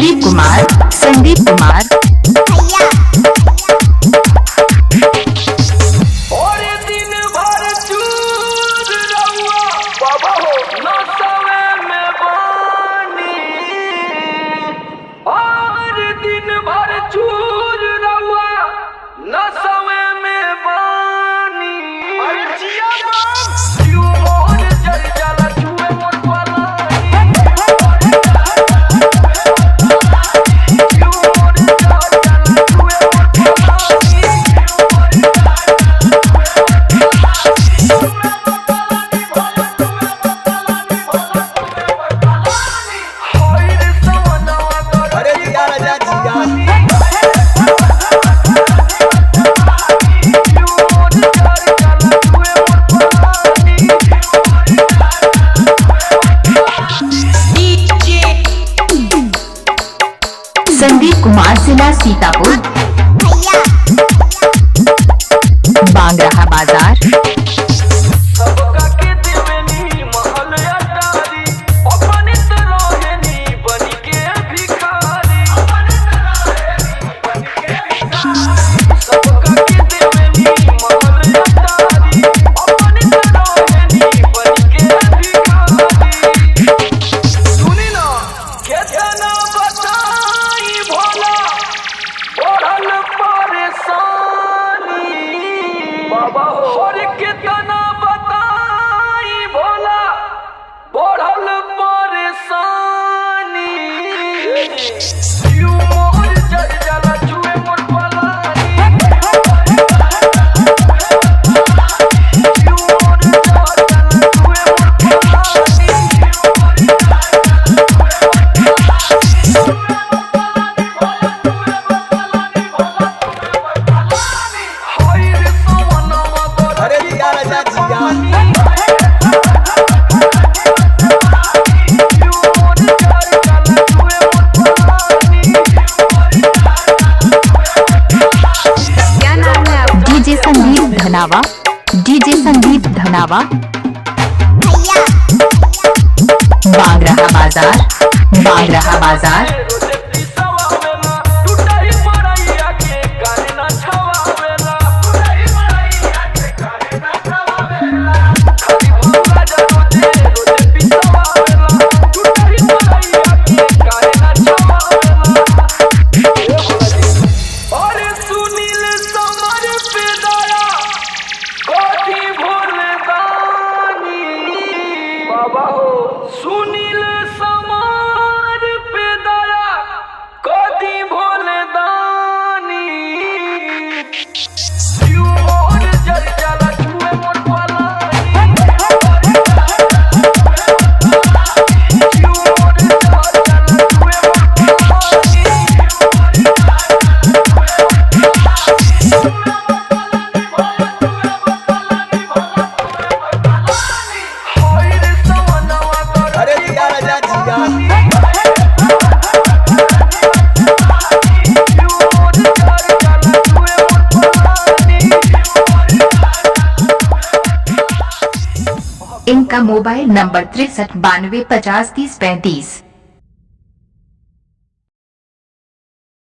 संदीप कुमार भैया। और दिन भर चूर रहुआ बाबा हो नसवे में बानी। और दिन भर चूर रहुआ नसवे में बानी। अरे जिया बाप क्यों मोर जल जला छुए मोर पलानी। क्यों मोर जल जला छुए मोर पलानी। अरे जिया राजा जिया संदीप कुमार जिला सीतापुर भैया। बांगराहा बाजार सबका के देवनी महल अटारी अपनित रोहिणी बनी के भिखारी। सबका के देवनी महल अटारी अपनित रोहिणी बनी के भिखारी। सुनी ना केतना बताई भोला बढ़ल परेशानी। बाबा और कितना बताई भोला बढ़ल परेशानी। क्यों मोर जल जला छुए मोर पलानी। क्यों मोर जल जला छुए मोर पलानी। हाय रे सवनवा कर अरे जिया राजा जिया क्या नाम है आपका? डीजे संदीप धनावा भैया। बांगराहा बाजार बाबा हो सुनील समार पे दया कदी भोले दानी। क्यों मोर जल जला छुए मोर पलानी। क्यों मोर जल जला छुए मोर पलानी। हाय रे सवनवा कर अरे जिया राजा जिया इनका मोबाइल नंबर 63 92 50 30 35।